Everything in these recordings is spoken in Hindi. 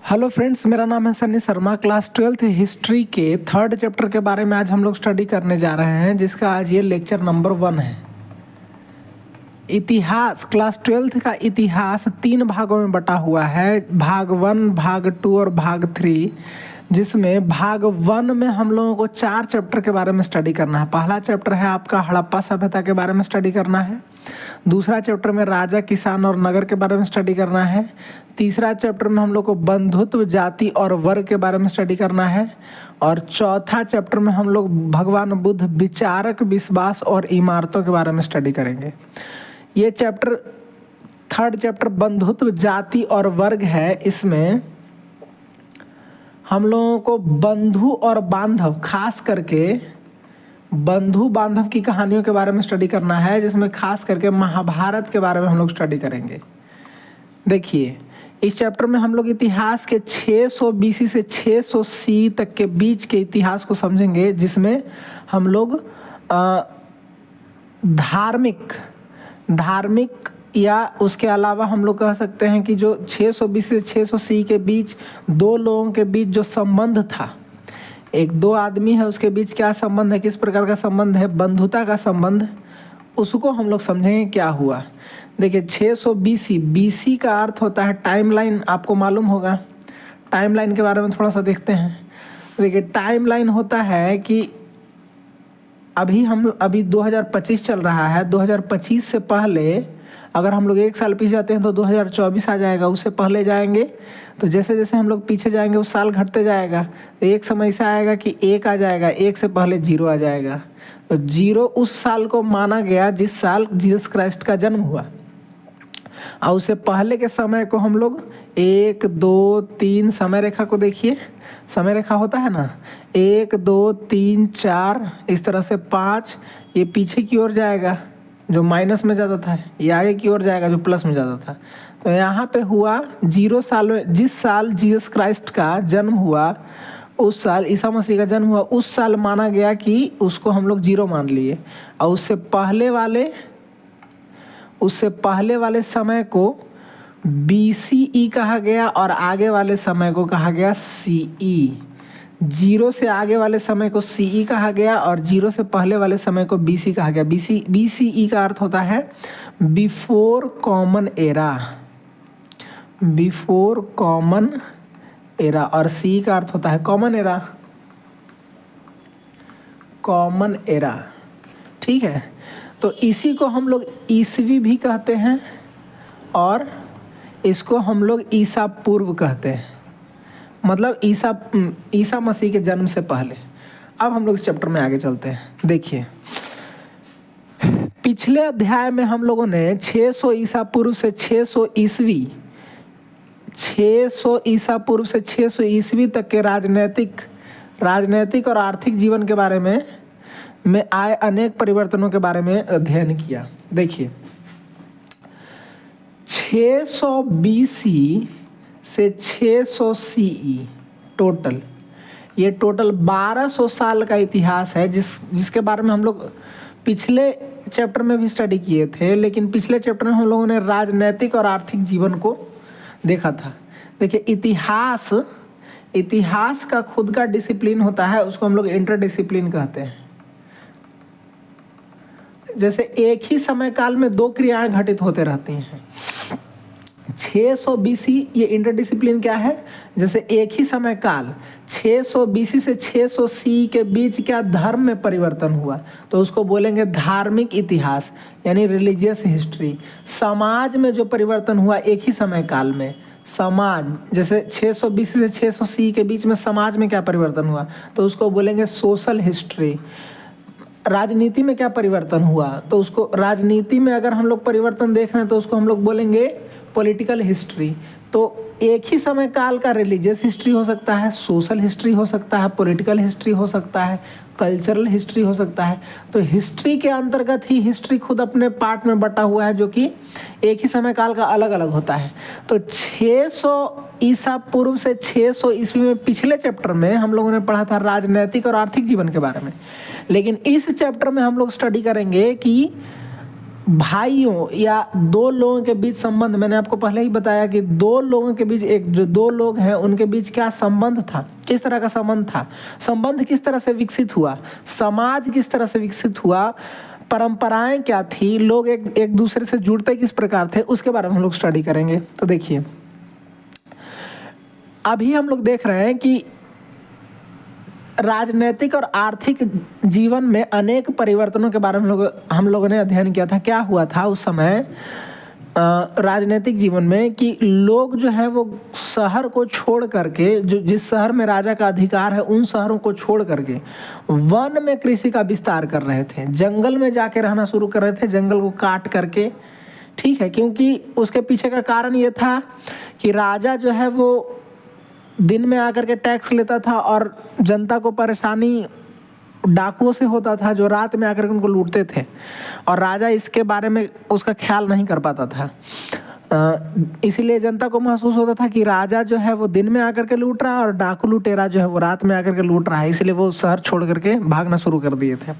हेलो फ्रेंड्स, मेरा नाम है Sunny Sharma. Class 12th history के थर्ड चैप्टर के बारे में आज हम लोग स्टडी करने जा रहे हैं, जिसका आज ये लेक्चर नंबर 1 है। इतिहास, क्लास 12th का इतिहास 3 भागों में बटा हुआ है, भाग 1, भाग 2 और भाग 3। जिसमें भाग 1 में हम लोगों को 4 चैप्टर के बारे में स्टडी करना है। पहला चैप्टर है आपका हड़प्पा सभ्यता के बारे में स्टडी करना है। दूसरा चैप्टर में राजा, किसान और नगर के बारे में स्टडी करना है। तीसरा चैप्टर में हम लोग को बंधुत्व, जाति और वर्ग के बारे में स्टडी करना है। और चौथा चैप्टर में हम लोग भगवान बुद्ध, विचारक, विश्वास और इमारतों के बारे में स्टडी करेंगे। ये चैप्टर, थर्ड चैप्टर बंधुत्व, जाति और वर्ग है। इसमें हम लोगों को बंधु और बांधव, खास करके बंधु बांधव की कहानियों के बारे में स्टडी करना है, जिसमें खास करके महाभारत के बारे में हम लोग स्टडी करेंगे। देखिए, इस चैप्टर में हम लोग इतिहास के 600 BC से 600 CE तक के बीच के इतिहास को समझेंगे, जिसमें हम लोग धार्मिक या उसके अलावा हम लोग कह सकते हैं कि जो 600 BC से 600 CE के बीच दो लोगों के बीच जो संबंध था, दो आदमी है, उसके बीच क्या संबंध है, किस प्रकार का संबंध है, बंधुता का संबंध, उसको हम लोग समझेंगे क्या हुआ। देखिए, 600 BC का अर्थ होता है टाइमलाइन। आपको मालूम होगा, टाइमलाइन के बारे में थोड़ा सा देखते हैं। देखिए, टाइमलाइन होता है कि अभी 2025 चल रहा है। 2025 से पहले अगर हम लोग 1 साल पीछे जाते हैं तो 2024 आ जाएगा। उससे पहले जाएंगे तो जैसे जैसे हम लोग पीछे जाएंगे उस साल घटते जाएगा। तो एक समय ऐसा आएगा कि 1 आ जाएगा, 1 से पहले 0 आ जाएगा। तो 0 उस साल को माना गया जिस साल जीसस क्राइस्ट का जन्म हुआ। और उससे पहले के समय को हम लोग 1, 2, 3 समय रेखा को देखिए। समय रेखा होता है ना, 1, 2, 3, 4, इस तरह से 5। ये पीछे की ओर जाएगा जो माइनस में जाता था, ये आगे की ओर जाएगा जो प्लस में जाता था। तो यहाँ पे हुआ 0 साल में, जिस साल जीसस क्राइस्ट का जन्म हुआ, उस साल ईसा मसीह का जन्म हुआ, उस साल माना गया कि उसको हम लोग 0 मान लिए। और उससे पहले वाले समय को BCE कहा गया और आगे वाले समय को कहा गया CE। 0 से आगे वाले समय को CE कहा गया और 0 से पहले वाले समय को BC कहा गया। BCE का अर्थ होता है before common era, before common era. और CE का अर्थ होता है कॉमन एरा, कॉमन एरा। ठीक है, तो इसी को हम लोग ईसवी भी कहते हैं और इसको हम लोग ईसा पूर्व कहते हैं, मतलब ईसा मसीह के जन्म से पहले। अब हम लोग इस चैप्टर में आगे चलते हैं। देखिए, पिछले अध्याय में हम लोगों ने 600 ईसा पूर्व से 600 ईस्वी, 600 ईसा पूर्व से 600 ईस्वी तक के राजनैतिक और आर्थिक जीवन के बारे में आए अनेक परिवर्तनों के बारे में अध्ययन किया। देखिए, 600 BC से 600 CE टोटल 1200 साल का इतिहास है, जिसके बारे में हम लोग पिछले चैप्टर में भी स्टडी किए थे। लेकिन पिछले चैप्टर में हम लोगों ने राजनैतिक और आर्थिक जीवन को देखा था। देखिए, इतिहास का खुद का डिसिप्लिन होता है, उसको हम लोग इंटरडिसिप्लिन कहते हैं। जैसे एक ही समय काल में 2 क्रियाएं घटित होते रहती हैं। 600 BC ये इंटरडिसिप्लिन क्या है, जैसे एक ही समय काल 600 BC से 600 CE के बीच क्या धर्म में परिवर्तन हुआ, तो उसको बोलेंगे धार्मिक इतिहास, यानी रिलीजियस हिस्ट्री। समाज में जो परिवर्तन हुआ एक ही समय काल में, समाज, जैसे 600 BC से 600 CE के बीच में समाज में क्या परिवर्तन हुआ, तो उसको बोलेंगे सोशल हिस्ट्री। राजनीति में क्या परिवर्तन हुआ, तो उसको, राजनीति में अगर हम लोग परिवर्तन देख रहे हैं तो उसको हम लोग बोलेंगे पॉलिटिकल हिस्ट्री। तो एक ही समय काल का रिलीजियस हिस्ट्री हो सकता है, सोशल हिस्ट्री हो सकता है, पॉलिटिकल हिस्ट्री हो सकता है, कल्चरल हिस्ट्री हो सकता है। तो हिस्ट्री के अंतर्गत ही हिस्ट्री खुद अपने पार्ट में बटा हुआ है, जो कि एक ही समय काल का अलग अलग होता है। तो 600 ईसा पूर्व से 600 ईस्वी में पिछले चैप्टर में हम लोगों ने पढ़ा था राजनैतिक और आर्थिक जीवन के बारे में। लेकिन इस चैप्टर में हम लोग स्टडी करेंगे कि भाइयों या दो लोगों के बीच संबंध, मैंने आपको पहले ही बताया कि दो लोगों के बीच, एक जो दो लोग हैं उनके बीच क्या संबंध था, किस तरह का संबंध था, संबंध किस तरह से विकसित हुआ, समाज किस तरह से विकसित हुआ, परंपराएं क्या थी, लोग एक दूसरे से जुड़ते किस प्रकार थे, उसके बारे में हम लोग स्टडी करेंगे। तो देखिए अभी हम लोग देख रहे हैं कि राजनीतिक और आर्थिक जीवन में अनेक परिवर्तनों के बारे में हम लोगों ने अध्ययन किया था। क्या हुआ था उस समय राजनीतिक जीवन में कि लोग जो है वो शहर को छोड़ करके, जो जिस शहर में राजा का अधिकार है उन शहरों को छोड़ करके वन में कृषि का विस्तार कर रहे थे, जंगल में जाके रहना शुरू कर रहे थे, जंगल को काट करके। ठीक है, क्योंकि उसके पीछे का कारण ये था कि राजा जो है वो दिन में आकर के टैक्स लेता था और जनता को परेशानी डाकुओं से होता था जो रात में आकर के उनको लूटते थे, और राजा इसके बारे में उसका ख्याल नहीं कर पाता था। इसीलिए जनता को महसूस होता था कि राजा जो है वो दिन में आकर के लूट रहा है और डाकू लुटेरा जो है वो रात में आकर के लूट रहा है, इसलिए वो शहर छोड़ करके भागना शुरू कर दिए थे।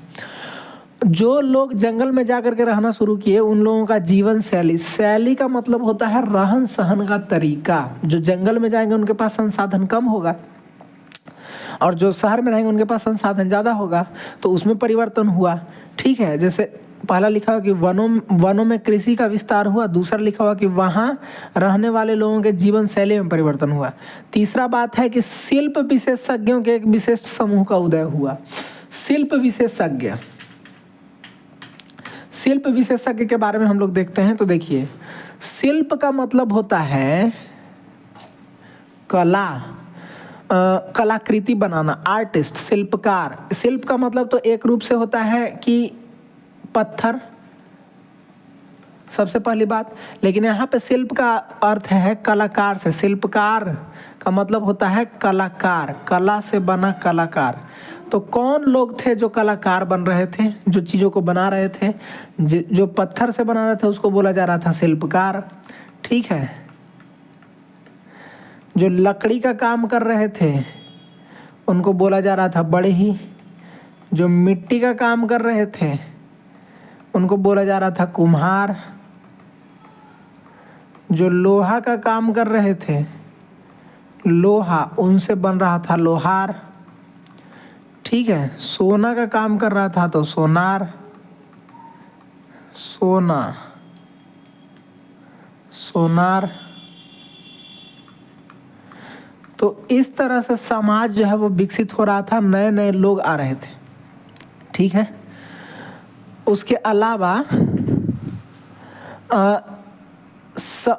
जो लोग जंगल में जा करके रहना शुरू किए उन लोगों का जीवन शैली, शैली का मतलब होता है रहन सहन का तरीका। जो जंगल में जाएंगे उनके पास संसाधन कम होगा और जो शहर में रहेंगे उनके पास संसाधन ज़्यादा होगा, तो उसमें परिवर्तन हुआ। ठीक है, जैसे पहला लिखा हुआ कि वनों में कृषि का विस्तार हुआ, दूसरा लिखा हुआ कि वहाँ रहने वाले लोगों के जीवन शैली में परिवर्तन हुआ। तीसरा बात है कि शिल्प विशेषज्ञों के एक विशिष्ट समूह का उदय हुआ। शिल्प विशेषज्ञ, शिल्प विशेषज्ञ के बारे में हम लोग देखते हैं। तो देखिए शिल्प का मतलब होता है कला, कलाकृति बनाना, आर्टिस्ट, शिल्पकार। शिल्प का मतलब तो एक रूप से होता है कि पत्थर, सबसे पहली बात, लेकिन यहाँ पे शिल्प का अर्थ है कलाकार से। शिल्पकार का मतलब होता है कलाकार, कला से बना कलाकार। तो कौन लोग थे जो कलाकार बन रहे थे, जो चीज़ों को बना रहे थे, जो पत्थर से बना रहे थे उसको बोला जा रहा था शिल्पकार। ठीक है, जो लकड़ी का काम कर रहे थे उनको बोला जा रहा था बढ़ई, जो मिट्टी का काम कर रहे थे उनको बोला जा रहा था कुम्हार, जो लोहा का काम कर रहे थे, लोहा उनसे बन रहा था लोहार। ठीक है, सोना का काम कर रहा था तो सोनार, सोना, सोनार। तो इस तरह से समाज जो है वो विकसित हो रहा था, नए नए लोग आ रहे थे। ठीक है, उसके अलावा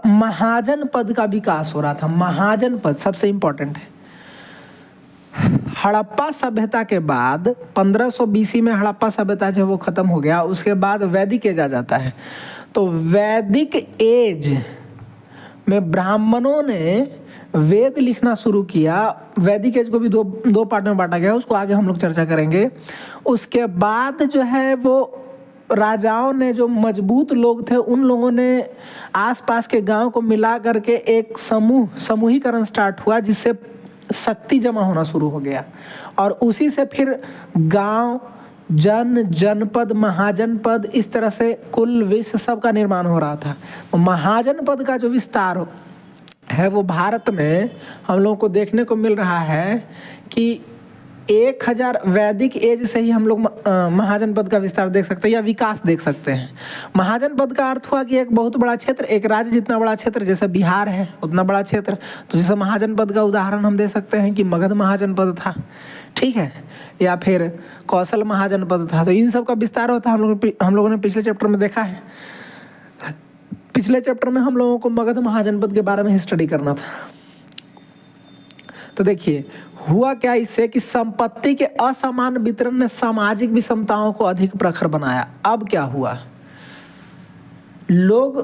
महाजन पद का विकास हो रहा था। महाजन पद सबसे इंपॉर्टेंट है। हड़प्पा सभ्यता के बाद 1500 BC में हड़प्पा सभ्यता जो वो खत्म हो गया, उसके बाद वैदिक एज आ जाता है। तो वैदिक एज में ब्राह्मणों ने वेद लिखना शुरू किया। वैदिक एज को भी दो पार्ट में बांटा गया, उसको आगे हम लोग चर्चा करेंगे। उसके बाद जो है वो राजाओं ने, जो मजबूत लोग थे उन लोगों ने आसपास के गांव को मिला करके एक समूहीकरण स्टार्ट हुआ, जिससे शक्ति जमा होना शुरू हो गया, और उसी से फिर गांव, जनपद, महाजनपद, इस तरह से कुल विश्व सब का निर्माण हो रहा था। महाजनपद का जो विस्तार है वो भारत में हम लोगों को देखने को मिल रहा है कि 1000 वैदिक एज से ही हम लोग महाजनपद का विस्तार देख सकते हैं या विकास देख सकते हैं। महाजनपद का अर्थ हुआ कि एक बहुत बड़ा क्षेत्र, एक राज्य जितना बड़ा क्षेत्र, जैसे बिहार है उतना बड़ा क्षेत्र। तो जैसे महाजनपद का उदाहरण हम दे सकते हैं कि मगध महाजनपद था, ठीक है, या फिर कौशल महाजनपद था। तो इन सब का विस्तार होता है। हम लोगों ने पिछले चैप्टर में देखा है। पिछले चैप्टर में हम लोगों को मगध महाजनपद के बारे में ही स्टडी करना था। तो देखिए हुआ क्या इससे कि संपत्ति के असमान वितरण ने सामाजिक विषमताओं को अधिक प्रखर बनाया। अब क्या हुआ, लोग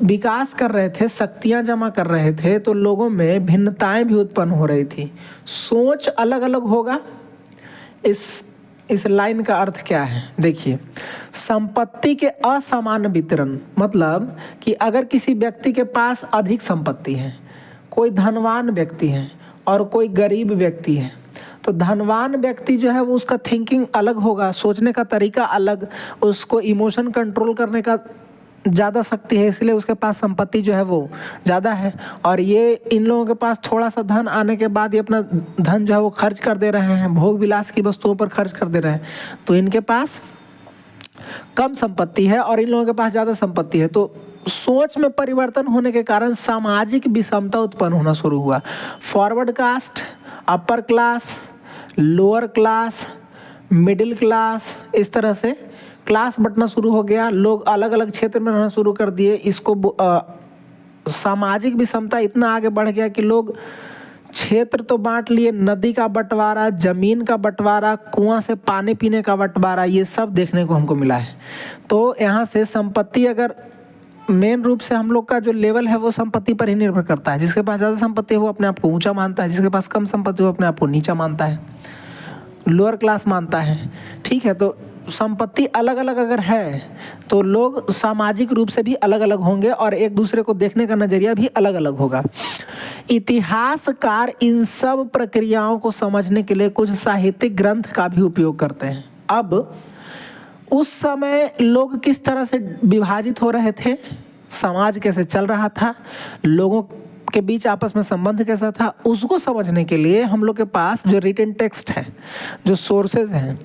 विकास कर रहे थे, शक्तियां जमा कर रहे थे, तो लोगों में भिन्नताएं भी उत्पन्न हो रही थी, सोच अलग अलग होगा। इस लाइन का अर्थ क्या है, देखिए, संपत्ति के असमान वितरण मतलब कि अगर किसी व्यक्ति के पास अधिक संपत्ति है, कोई धनवान व्यक्ति है और कोई गरीब व्यक्ति है, तो धनवान व्यक्ति जो है वो उसका थिंकिंग अलग होगा, सोचने का तरीका अलग, उसको इमोशन कंट्रोल करने का ज़्यादा शक्ति है, इसलिए उसके पास संपत्ति जो है वो ज़्यादा है। और ये इन लोगों के पास थोड़ा सा धन आने के बाद ये अपना धन जो है वो खर्च कर दे रहे हैं, भोग विलास की वस्तुओं पर खर्च कर दे रहे हैं, तो इनके पास कम संपत्ति है और इन लोगों के पास ज़्यादा संपत्ति है। तो सोच में परिवर्तन होने के कारण सामाजिक विषमता उत्पन्न होना शुरू हुआ। Forward caste, upper class, lower class, middle class, इस तरह से क्लास बंटना शुरू हो गया। लोग अलग अलग क्षेत्र में रहना शुरू कर दिए। इसको सामाजिक विषमता इतना आगे बढ़ गया कि लोग क्षेत्र तो बांट लिए, नदी का बंटवारा, जमीन का बंटवारा, कुआं से पानी पीने का बंटवारा, ये सब देखने को हमको मिला है। तो यहाँ से संपत्ति, अगर मेन रूप से हम लोग का जो लेवल है वो संपत्ति पर ही निर्भर करता है। जिसके पास ज़्यादा संपत्ति है वो अपने आप को ऊंचा मानता है, जिसके पास कम संपत्ति वो अपने आप को नीचा मानता है, लोअर क्लास मानता है। ठीक है, तो संपत्ति अलग अलग अगर है तो लोग सामाजिक रूप से भी अलग अलग होंगे और एक दूसरे को देखने का नज़रिया भी अलग अलग होगा। इतिहासकार इन सब प्रक्रियाओं को समझने के लिए कुछ साहित्यिक ग्रंथ का भी उपयोग करते हैं। अब उस समय लोग किस तरह से विभाजित हो रहे थे, समाज कैसे चल रहा था, लोगों के बीच आपस में संबंध कैसा था, उसको समझने के लिए हम लोग के पास जो रिटन टेक्स्ट है, जो सोर्सेज हैं,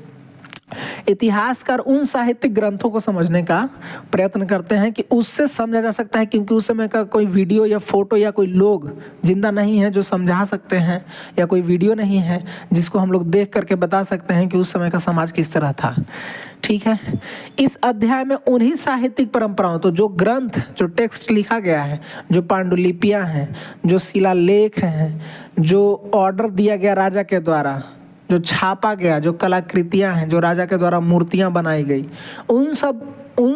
इतिहासकार उन साहित्यिक ग्रंथों को समझने का प्रयत्न करते हैं कि उससे समझा जा सकता है। क्योंकि उस समय का कोई वीडियो या फोटो या कोई लोग जिंदा नहीं है जो समझा सकते हैं, या कोई वीडियो नहीं है जिसको हम लोग देख करके बता सकते हैं कि उस समय का समाज किस तरह था। ठीक है, इस अध्याय में उन्हीं साहित्यिक परंपराओं, तो जो ग्रंथ, जो टेक्स्ट लिखा गया है, जो पांडुलिपियां हैं, जो शिलालेख हैं, जो ऑर्डर दिया गया राजा के द्वारा, जो छापा गया, जो कलाकृतियां हैं, जो राजा के द्वारा मूर्तियां बनाई गई, उन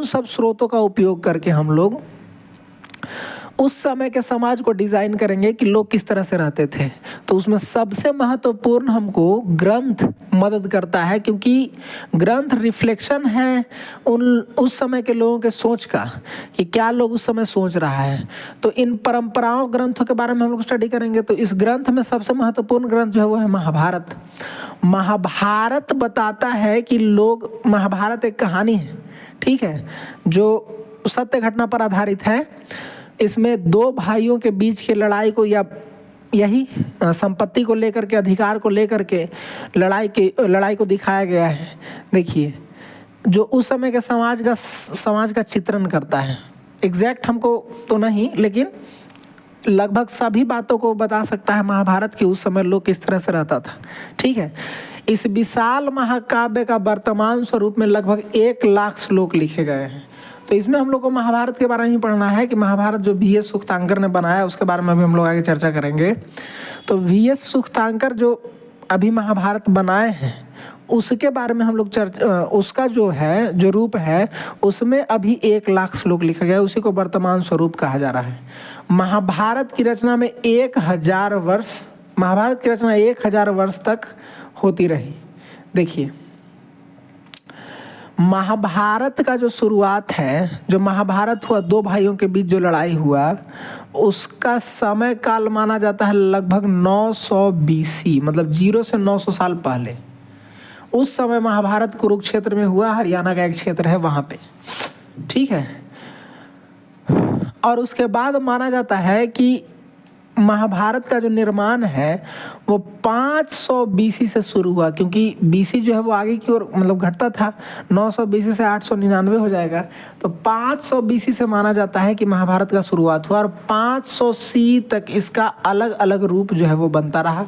सब स्रोतों का उपयोग करके हम लोग उस समय के समाज को डिजाइन करेंगे कि लोग किस तरह से रहते थे। तो उसमें सबसे महत्वपूर्ण हमको ग्रंथ मदद करता है, क्योंकि ग्रंथ रिफ्लेक्शन है उस समय के लोगों के सोच का, कि क्या लोग उस समय सोच रहा है। तो इन परंपराओं ग्रंथों के बारे में हम लोग स्टडी करेंगे। तो इस ग्रंथ में सबसे महत्वपूर्ण ग्रंथ जो है वो है महाभारत। महाभारत बताता है कि लोग, महाभारत एक कहानी है, ठीक है, जो सत्य घटना पर आधारित है। इसमें दो भाइयों के बीच की लड़ाई को, या यही संपत्ति को लेकर के, अधिकार को लेकर के लड़ाई को दिखाया गया है। देखिए, जो उस समय के समाज का चित्रण करता है। एग्जैक्ट हमको तो नहीं, लेकिन लगभग सभी बातों को बता सकता है महाभारत की उस समय लोग किस तरह से रहता था। ठीक है, इस विशाल महाकाव्य का वर्तमान स्वरूप में लगभग 1 लाख श्लोक लिखे गए हैं। तो इसमें हम लोग को महाभारत के बारे में पढ़ना है कि महाभारत जो वी.एस. सुख्तांकर ने बनाया, उसके बारे में भी हम लोग आगे चर्चा करेंगे। तो वी.एस. सुख्तांकर जो अभी महाभारत बनाए हैं उसके बारे में हम लोग उसका जो है, जो रूप है, उसमें अभी 1 लाख श्लोक लिखा गया है, उसी को वर्तमान स्वरूप कहा जा रहा है। महाभारत की रचना में 1000 वर्ष, महाभारत की रचना 1000 वर्ष तक होती रही। देखिए, महाभारत का जो शुरुआत है, जो महाभारत हुआ, 2 भाइयों के बीच जो लड़ाई हुआ, उसका समय काल माना जाता है लगभग 900 BC, मतलब 0 से 900 साल पहले। उस समय महाभारत कुरुक्षेत्र में हुआ, हरियाणा का एक क्षेत्र है वहाँ पे। ठीक है, और उसके बाद माना जाता है कि महाभारत का जो निर्माण है वो 500 BC से शुरू हुआ, क्योंकि BC जो है वो आगे की ओर मतलब घटता था। 900 BC से 899 हो जाएगा, तो 500 BC से माना जाता है कि महाभारत का शुरुआत हुआ, और 500 C तक इसका अलग अलग रूप जो है वो बनता रहा।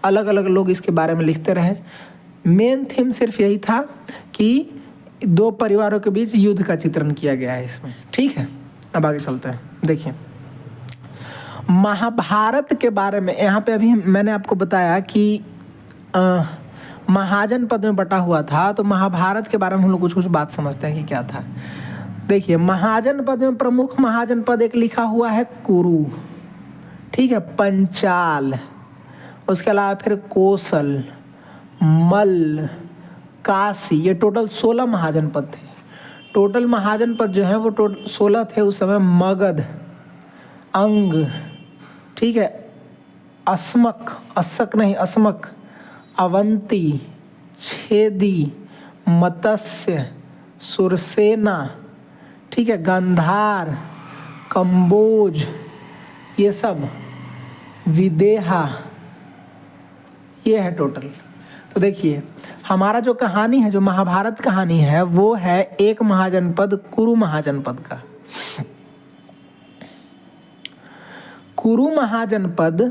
अलग अलग लोग इसके बारे में लिखते रहे। मेन थीम सिर्फ यही था कि 2 परिवारों के बीच युद्ध का चित्रण किया गया है इसमें। ठीक है, अब आगे चलते हैं। देखिए, महाभारत के बारे में यहाँ पे अभी मैंने आपको बताया कि महाजनपद में बटा हुआ था। तो महाभारत के बारे में हम लोग कुछ बात समझते हैं कि क्या था। देखिए, महाजनपद में प्रमुख महाजनपद एक लिखा हुआ है कुरु, ठीक है, पंचाल, उसके अलावा फिर कोसल, मल्ल, काशी, ये टोटल 16 महाजनपद थे। टोटल महाजनपद जो है वो टोटल 16 थे उस समय। मगध, अंग, ठीक है, अस्मक, अस्सक नहीं, अस्मक, अवंती, छेदी, मत्स्य, सुरसेना, ठीक है, गांधार, कंबोज, ये सब, विदेहा, ये है टोटल। तो देखिए हमारा जो कहानी है, जो महाभारत कहानी है, वो है एक महाजनपद कुरु महाजनपद का। कुरु महाजनपद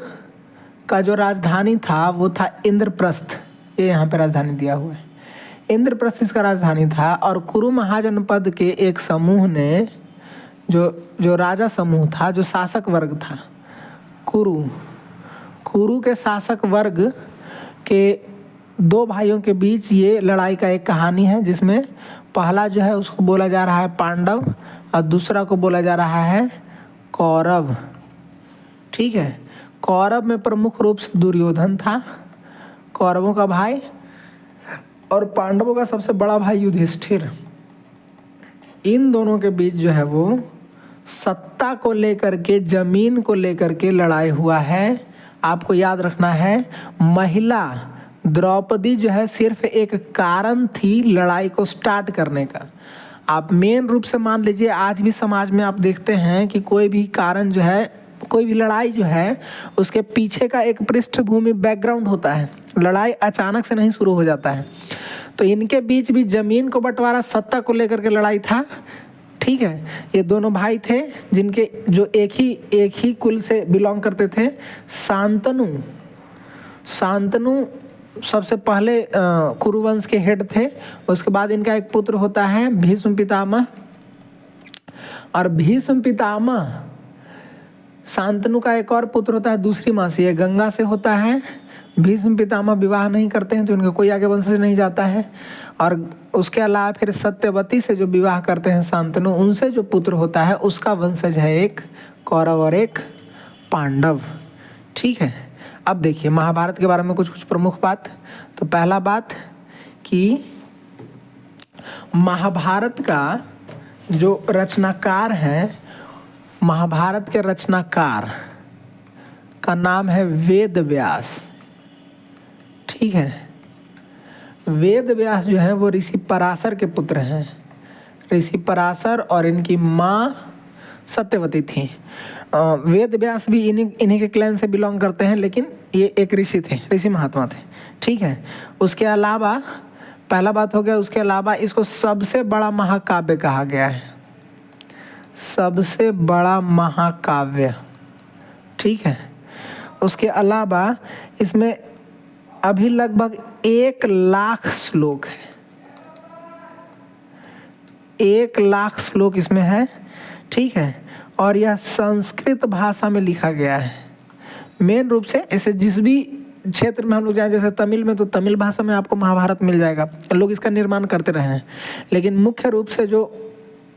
का जो राजधानी था वो था इंद्रप्रस्थ। ये यहाँ पे राजधानी दिया हुआ है, इंद्रप्रस्थ इसका राजधानी था। और कुरु महाजनपद के एक समूह ने, जो राजा समूह था, जो शासक वर्ग था, कुरु के शासक वर्ग के दो भाइयों के बीच ये लड़ाई का एक कहानी है, जिसमें पहला जो है उसको बोला जा रहा है पांडव और दूसरा को बोला जा रहा है कौरव। ठीक है, कौरव में प्रमुख रूप से दुर्योधन था, कौरवों का भाई, और पांडवों का सबसे बड़ा भाई युधिष्ठिर। इन दोनों के बीच जो है वो सत्ता को लेकर के, जमीन को लेकर के लड़ाई हुआ है। आपको याद रखना है, महिला द्रौपदी जो है सिर्फ एक कारण थी लड़ाई को स्टार्ट करने का। आप मेन रूप से मान लीजिए, आज भी समाज में आप देखते हैं कि कोई भी कारण जो है, कोई भी लड़ाई जो है, उसके पीछे का एक पृष्ठभूमि, बैकग्राउंड होता है। लड़ाई अचानक से नहीं शुरू हो जाता है। तो इनके बीच भी जमीन को बंटवारा, सत्ता को लेकर के लड़ाई था। ठीक है, ये दोनों भाई थे जिनके जो एक ही कुल से बिलोंग करते थे। शांतनु सबसे पहले कुरुवंश के हेड थे। उसके बाद इनका एक पुत्र होता है भीष्म पितामह, और भीष्म पितामह, शांतनु का एक और पुत्र होता है दूसरी माँ से, ये गंगा से होता है। भीष्म पितामह विवाह नहीं करते हैं तो इनका कोई आगे वंशज नहीं जाता है। और उसके अलावा फिर सत्यवती से जो विवाह करते हैं शांतनु, उनसे जो पुत्र होता है उसका वंशज है एक कौरव और एक पांडव। ठीक है, अब देखिए महाभारत के बारे में कुछ प्रमुख बात। तो पहला बात कि महाभारत का जो रचनाकार है, महाभारत के रचनाकार का नाम है वेद व्यास। ठीक है, वेद व्यास जो है वो ऋषि पराशर के पुत्र हैं। ऋषि पराशर और इनकी माँ सत्यवती थी। वेद व्यास भी इन्हीं के क्लैन से बिलोंग करते हैं, लेकिन ये एक ऋषि थे, ऋषि महात्मा थे। ठीक है, उसके अलावा पहला बात हो गया, उसके अलावा इसको सबसे बड़ा महाकाव्य कहा गया है, सबसे बड़ा महाकाव्य। ठीक है, उसके अलावा इसमें अभी लगभग 1,00,000 श्लोक है, 1,00,000 श्लोक इसमें है। ठीक है, और यह संस्कृत भाषा में लिखा गया है। मेन रूप से इसे जिस भी क्षेत्र में हम लोग जाएं, जैसे तमिल में, तो तमिल भाषा में आपको महाभारत मिल जाएगा, लोग इसका निर्माण करते रहे हैं। लेकिन मुख्य रूप से जो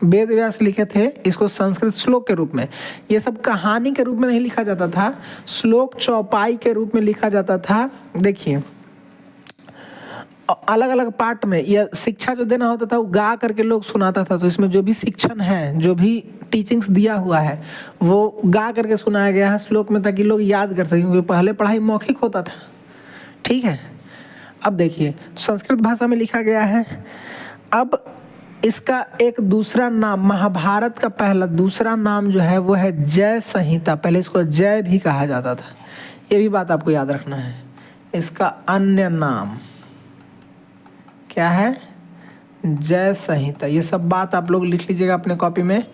वेद व्यास लिखे थे, इसको संस्कृत श्लोक के रूप में, ये सब कहानी के रूप में नहीं लिखा जाता था, श्लोक चौपाई के रूप में लिखा जाता था। देखिए अलग अलग पार्ट में यह शिक्षा जो देना होता था वो गा करके लोग सुनाता था। तो इसमें जो भी शिक्षण है, जो भी टीचिंग्स दिया हुआ है, वो गा करके सुनाया गया है श्लोक में, ताकि लोग याद कर सकें, क्योंकि पहले पढ़ाई मौखिक होता था। ठीक है, अब देखिए संस्कृत भाषा में लिखा गया है। अब इसका एक दूसरा नाम, महाभारत का पहला दूसरा नाम जो है वो है जय संहिता। पहले इसको जय भी कहा जाता था, ये भी बात आपको याद रखना है। इसका अन्य नाम क्या है? जय संहिता। ये सब बात आप लोग लिख लीजिएगा अपने कॉपी में।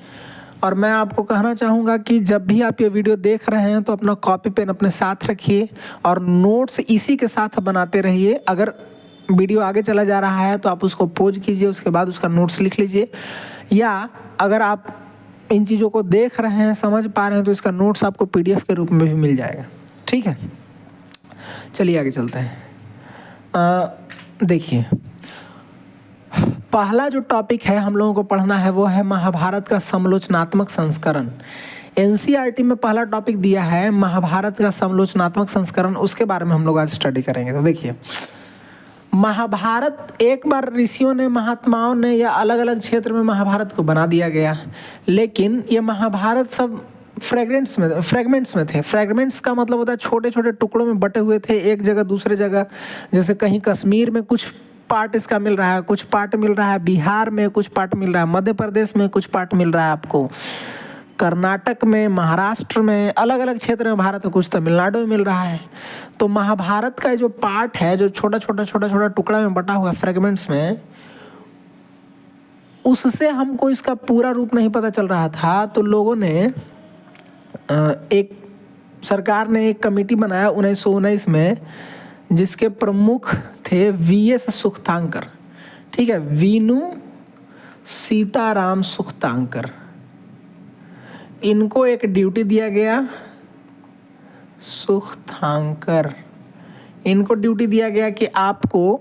और मैं आपको कहना चाहूँगा कि जब भी आप ये वीडियो देख रहे हैं तो अपना कॉपी पेन अपने साथ रखिए और नोट्स इसी के साथ बनाते रहिए। अगर वीडियो आगे चला जा रहा है तो आप उसको पॉज कीजिए, उसके बाद उसका नोट्स लिख लीजिए। या अगर आप इन चीज़ों को देख रहे हैं, समझ पा रहे हैं, तो इसका नोट्स आपको PDF के रूप में भी मिल जाएगा। ठीक है, चलिए आगे चलते हैं। देखिए पहला जो टॉपिक है हम लोगों को पढ़ना है वो है महाभारत का समालोचनात्मक संस्करण। NCERT में पहला टॉपिक दिया है महाभारत का समालोचनात्मक संस्करण, उसके बारे में हम लोग आज स्टडी करेंगे। तो देखिए महाभारत एक बार ऋषियों ने, महात्माओं ने या अलग अलग क्षेत्र में महाभारत को बना दिया गया, लेकिन ये महाभारत सब फ्रेगमेंट्स में थे। फ्रेगमेंट्स का मतलब होता है छोटे छोटे टुकड़ों में बटे हुए थे, एक जगह दूसरे जगह। जैसे कहीं कश्मीर में कुछ पार्ट इसका मिल रहा है, कुछ पार्ट मिल रहा है बिहार में, कुछ पार्ट मिल रहा है मध्य प्रदेश में, कुछ पार्ट मिल रहा है आपको कर्नाटक में, महाराष्ट्र में, अलग अलग क्षेत्र में भारत में, कुछ तमिलनाडु में मिल रहा है। तो महाभारत का जो पार्ट है, जो छोटा छोटा टुकड़ा में बटा हुआ है फ्रेगमेंट्स में, उससे हमको इसका पूरा रूप नहीं पता चल रहा था। तो लोगों ने सरकार ने एक कमेटी बनाया 1919 में, जिसके प्रमुख थे वीएस सुख्तांकर। ठीक है, वीनू सीताराम सुख्तांकर। इनको एक ड्यूटी दिया गया, सुख्तांकर, इनको ड्यूटी दिया गया कि आपको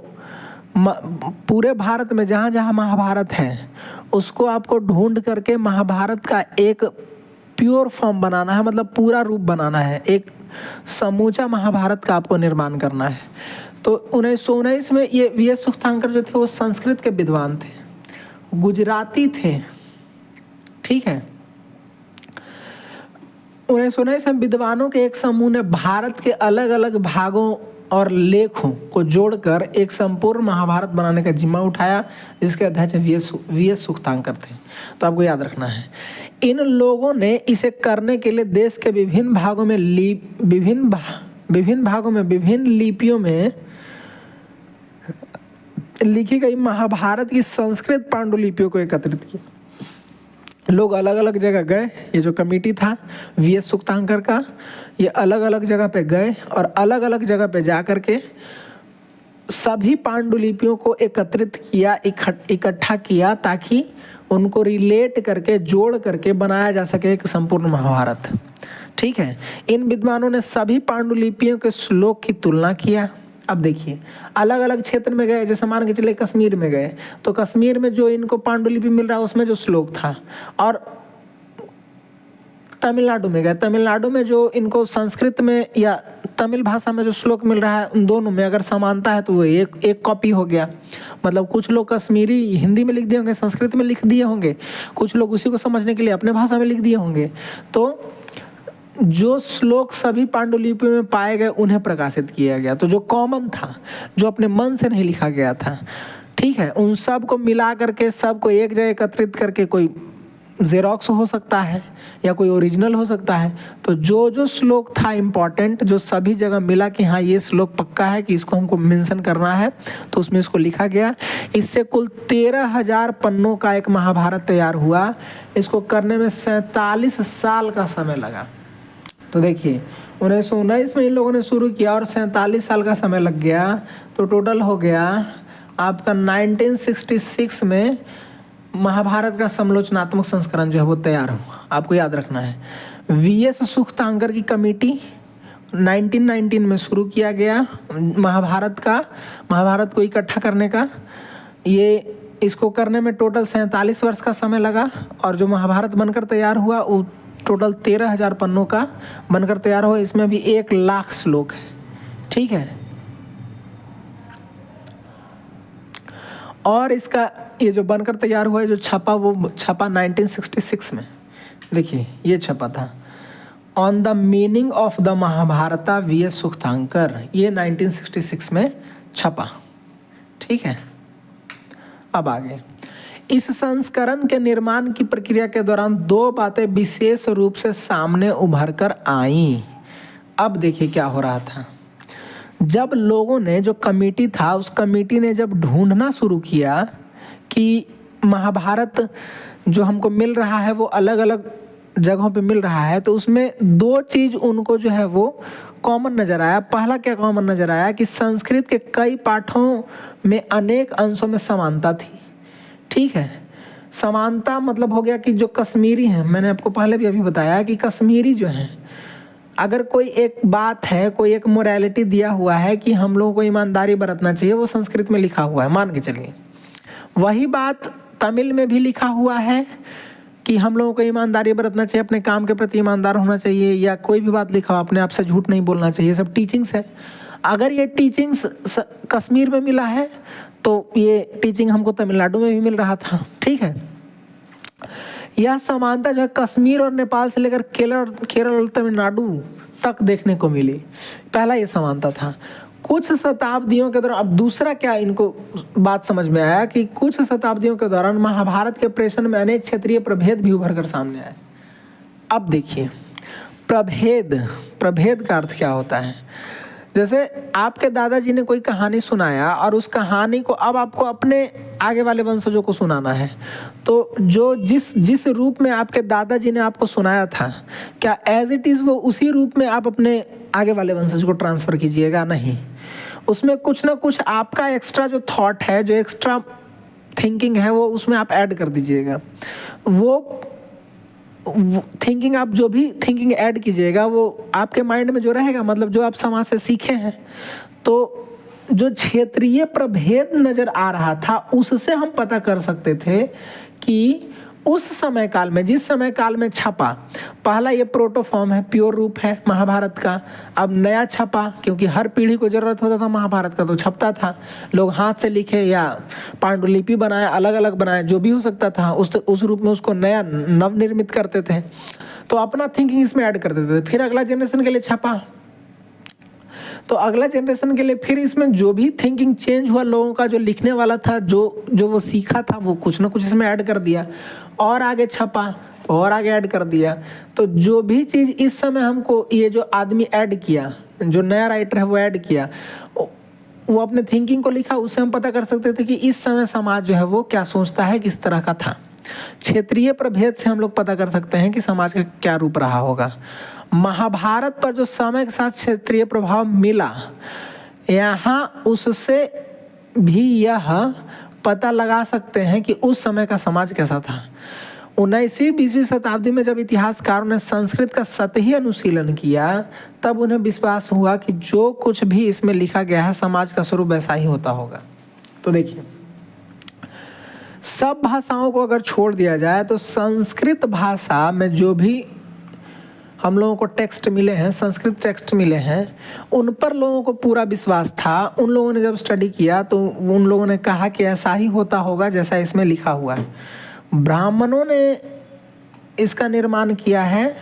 पूरे भारत में जहाँ जहाँ महाभारत है उसको आपको ढूंढ करके महाभारत का एक प्योर फॉर्म बनाना है, मतलब पूरा रूप बनाना है, एक समूचा महाभारत का आपको निर्माण करना है। तो 1919 में ये वीएस सुख्तांकर जो थे वो संस्कृत के विद्वान थे, गुजराती थे। ठीक है, 1919 में विद्वानों के एक समूह ने भारत के अलग अलग भागों और लेखों को जोड़कर एक संपूर्ण महाभारत बनाने का जिम्मा उठाया, जिसके अध्यक्ष वीएस सुख्तांकर थे। तो आपको याद रखना है, इन लोगों ने इसे करने के लिए देश के विभिन्न भागों में विभिन्न लिपियों में लिखी गई महाभारत की संस्कृत पांडुलिपियों को एकत्रित किया। लोग अलग अलग जगह गए, ये जो कमेटी था वीएस सुख्तांकर का, ये अलग अलग जगह पे गए और अलग अलग जगह पे जा कर के सभी पांडुलिपियों को एकत्रित किया, इकट्ठा किया, ताकि उनको रिलेट करके जोड़ करके बनाया जा सके एक संपूर्ण महाभारत। ठीक है, इन विद्वानों ने सभी पांडुलिपियों के श्लोक की तुलना किया। अब देखिए, अलग अलग क्षेत्र में गए, जैसे मान के चले कश्मीर में गए, तो कश्मीर में जो इनको पांडुलिपि मिल रहा है उसमें जो श्लोक था, और तमिलनाडु में गए, तमिलनाडु में जो इनको संस्कृत में या तमिल भाषा में जो श्लोक मिल रहा है, उन दोनों में अगर समानता है तो वो एक कॉपी हो गया। मतलब कुछ लोग कश्मीरी हिंदी में लिख दिए होंगे, संस्कृत में लिख दिए होंगे, कुछ लोग उसी को समझने के लिए अपने भाषा में लिख दिए होंगे। तो जो श्लोक सभी पांडुलिपियों में पाए गए उन्हें प्रकाशित किया गया। तो जो कॉमन था, जो अपने मन से नहीं लिखा गया था, ठीक है, उन सब को मिला करके, सबको एक जगह एकत्रित करके, कोई जेरोक्स हो सकता है या कोई ओरिजिनल हो सकता है। तो जो जो श्लोक था इम्पॉर्टेंट, जो सभी जगह मिला कि हाँ ये श्लोक पक्का है कि इसको हमको मेंशन करना है, तो उसमें इसको लिखा गया। इससे कुल 13,000 पन्नों का एक महाभारत तैयार हुआ। इसको करने में 47 साल का समय लगा। तो देखिए, 1919 में इन लोगों ने शुरू किया और 47 साल का समय लग गया, तो टोटल हो गया आपका 1966 में महाभारत का समालोचनात्मक संस्करण जो है वो तैयार हुआ। आपको याद रखना है, वीएस सुख्तांकर की कमेटी 1919 में शुरू किया गया महाभारत को इकट्ठा करने का। ये इसको करने में टोटल 47 वर्ष का समय लगा, और जो महाभारत बनकर तैयार हुआ वो टोटल 13,000 पन्नों का बनकर तैयार हुआ। इसमें भी 1 लाख श्लोक है। ठीक है, और इसका ये जो बनकर तैयार हुआ है, जो छपा, वो छपा 1966 में। देखिए, ये छपा था on the meaning of the Mahabharata VS Sukthankar, ये 1966 में छपा। ठीक है, अब आगे, इस संस्करण के निर्माण की प्रक्रिया के दौरान 2 बातें विशेष रूप से सामने उभर कर आईं। अब देखिए क्या हो रहा था। जब लोगों ने, जो कमेटी था, उस कमेटी ने जब ढूंढना शुरू किया कि महाभारत जो हमको मिल रहा है वो अलग अलग जगहों पे मिल रहा है, तो उसमें 2 चीज़ उनको जो है वो कॉमन नज़र आया। पहला क्या कॉमन नज़र आया कि संस्कृत के कई पाठों में अनेक अंशों में समानता थी। ठीक है, समानता मतलब हो गया कि जो कश्मीरी हैं, मैंने आपको पहले भी अभी बताया कि कश्मीरी जो हैं, अगर कोई एक बात है, कोई एक मोरालिटी दिया हुआ है कि हम लोगों को ईमानदारी बरतना चाहिए, वो संस्कृत में लिखा हुआ है, मान के चलिए। वही बात तमिल में भी लिखा हुआ है कि हम लोगों को ईमानदारी बरतना चाहिए, अपने काम के प्रति ईमानदार होना चाहिए, या कोई भी बात लिखा हो, अपने आप से झूठ नहीं बोलना चाहिए, सब टीचिंग्स है। अगर ये टीचिंग्स कश्मीर में मिला है तो ये टीचिंग हमको तमिलनाडु में भी मिल रहा था। ठीक है, यह समानता जो है कश्मीर और नेपाल से लेकर केरल और तमिलनाडु तक देखने को मिली। पहला ये समानता था। कुछ शताब्दियों के दौरान, अब दूसरा क्या इनको बात समझ में आया कि कुछ शताब्दियों के दौरान महाभारत के प्रेषण में अनेक क्षेत्रीय प्रभेद भी उभर कर सामने आए। अब देखिए प्रभेद का अर्थ क्या होता है। जैसे आपके दादाजी ने कोई कहानी सुनाया और उस कहानी को अब आपको अपने आगे वाले वंशजों को सुनाना है, तो जो जिस रूप में आपके दादाजी ने आपको सुनाया था, क्या एज इट इज़ वो उसी रूप में आप अपने आगे वाले वंशज को ट्रांसफ़र कीजिएगा? नहीं, उसमें कुछ ना कुछ आपका एक्स्ट्रा जो थॉट है, जो एक्स्ट्रा थिंकिंग है, वो उसमें आप ऐड कर दीजिएगा। वो थिंकिंग, आप जो भी थिंकिंग ऐड कीजिएगा वो आपके माइंड में जो रहेगा, मतलब जो आप समाज से सीखे हैं। तो जो क्षेत्रीय प्रभेद नज़र आ रहा था उससे हम पता कर सकते थे कि उस समय काल में, जिस समय काल में छपा, पहला ये प्रोटोफॉर्म है, प्योर रूप है महाभारत का। अब नया छपा, क्योंकि हर पीढ़ी को ज़रूरत होता था महाभारत का, तो छपता था। लोग हाथ से लिखे या पांडुलिपि बनाए, अलग अलग बनाए, जो भी हो सकता था, उस रूप में उसको नया नवनिर्मित करते थे। तो अपना थिंकिंग इसमें ऐड कर देते थे। फिर अगला जनरेशन के लिए छपा, तो अगला जनरेशन के लिए फिर इसमें जो भी थिंकिंग चेंज हुआ, लोगों का जो लिखने वाला था, जो वो सीखा था, वो कुछ ना कुछ इसमें ऐड कर दिया। और आगे छपा, और आगे ऐड कर दिया। तो जो भी चीज़ इस समय हमको ये जो आदमी ऐड किया, जो नया राइटर है वो ऐड किया, वो अपने थिंकिंग को लिखा, उससे हम पता कर सकते थे कि इस समय समाज जो है वो क्या सोचता है, किस तरह का था। क्षेत्रीय प्रभेद से हम लोग पता कर सकते हैं कि समाज का क्या रूप रहा होगा। महाभारत पर जो समय के साथ क्षेत्रीय प्रभाव मिला, यहाँ उससे भी यह पता लगा सकते हैं कि उस समय का समाज कैसा था। 19वीं-20वीं शताब्दी में जब इतिहासकारों ने संस्कृत का सतही अनुशीलन किया, तब उन्हें विश्वास हुआ कि जो कुछ भी इसमें लिखा गया है समाज का स्वरूप वैसा ही होता होगा। तो देखिए, सब भाषाओं को अगर छोड़ दिया जाए तो संस्कृत भाषा में जो भी हम लोगों को टेक्स्ट मिले हैं, संस्कृत टेक्स्ट मिले हैं, उन पर लोगों को पूरा विश्वास था। उन लोगों ने जब स्टडी किया तो उन लोगों ने कहा कि ऐसा ही होता होगा जैसा इसमें लिखा हुआ है। ब्राह्मणों ने इसका निर्माण किया है।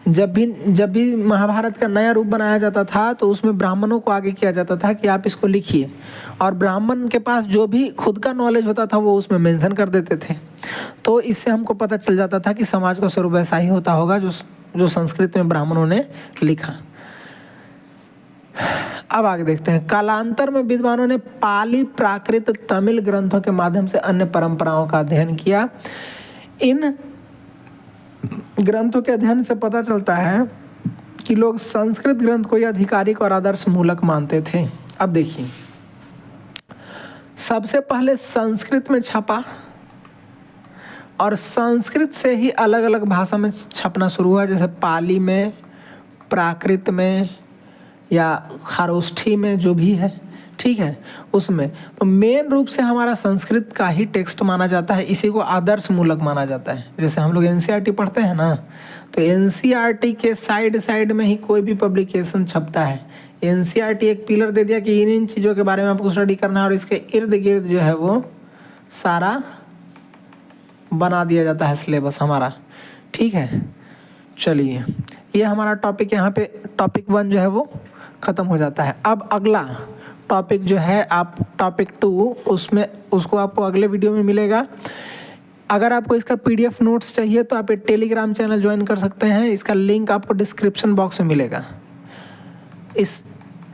जब भी महाभारत का नया रूप बनाया जाता था तो उसमें ब्राह्मणों को आगे किया जाता था कि आप इसको लिखिए, और ब्राह्मण के पास जो भी खुद का नॉलेज होता था वो उसमें मेंशन कर देते थे। तो इससे हमको पता चल जाता था कि समाज का स्वरूप ऐसा ही होता होगा जो संस्कृत में ब्राह्मणों ने लिखा। अब आगे देखते हैं। कालांतर में विद्वानों ने पाली, प्राकृत, तमिल ग्रंथों के माध्यम से अन्य परंपराओं का अध्ययन किया। इन ग्रंथों के अध्ययन से पता चलता है कि लोग संस्कृत ग्रंथ को ही आधिकारिक और आदर्श मूलक मानते थे। अब देखिए, सबसे पहले संस्कृत में छपा और संस्कृत से ही अलग अलग भाषा में छपना शुरू हुआ, जैसे पाली में, प्राकृत में या खारोष्ठी में, जो भी है, ठीक है, उसमें। तो मेन रूप से हमारा संस्कृत का ही टेक्स्ट माना जाता है, इसी को आदर्श मूलक माना जाता है। जैसे हम लोग एनसीईआरटी पढ़ते हैं ना, तो एनसीईआरटी के साइड में ही कोई भी पब्लिकेशन छपता है। एनसीईआरटी एक पिलर दे दिया कि इन चीज़ों के बारे में आपको स्टडी करना है, और इसके इर्द गिर्द जो है वो सारा बना दिया जाता है सिलेबस हमारा, ठीक है। चलिए, ये हमारा टॉपिक, यहाँ पे टॉपिक 1 जो है वो ख़त्म हो जाता है। अब अगला टॉपिक जो है, आप टॉपिक 2, उसको आपको अगले वीडियो में मिलेगा। अगर आपको इसका PDF नोट्स चाहिए तो आप एक टेलीग्राम चैनल ज्वाइन कर सकते हैं, इसका लिंक आपको डिस्क्रिप्शन बॉक्स में मिलेगा। इस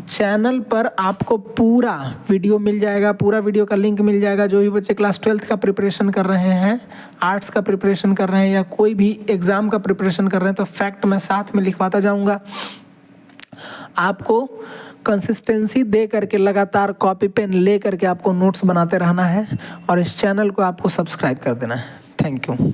चैनल पर आपको पूरा वीडियो मिल जाएगा, पूरा वीडियो का लिंक मिल जाएगा। जो भी बच्चे क्लास 12th का प्रिपरेशन कर रहे हैं, आर्ट्स का प्रिपरेशन कर रहे हैं, या कोई भी एग्ज़ाम का प्रिपरेशन कर रहे हैं, तो फैक्ट मैं साथ में लिखवाता जाऊंगा। आपको कंसिस्टेंसी दे करके, लगातार कॉपी पेन ले करके आपको नोट्स बनाते रहना है, और इस चैनल को आपको सब्सक्राइब कर देना है। Thank you.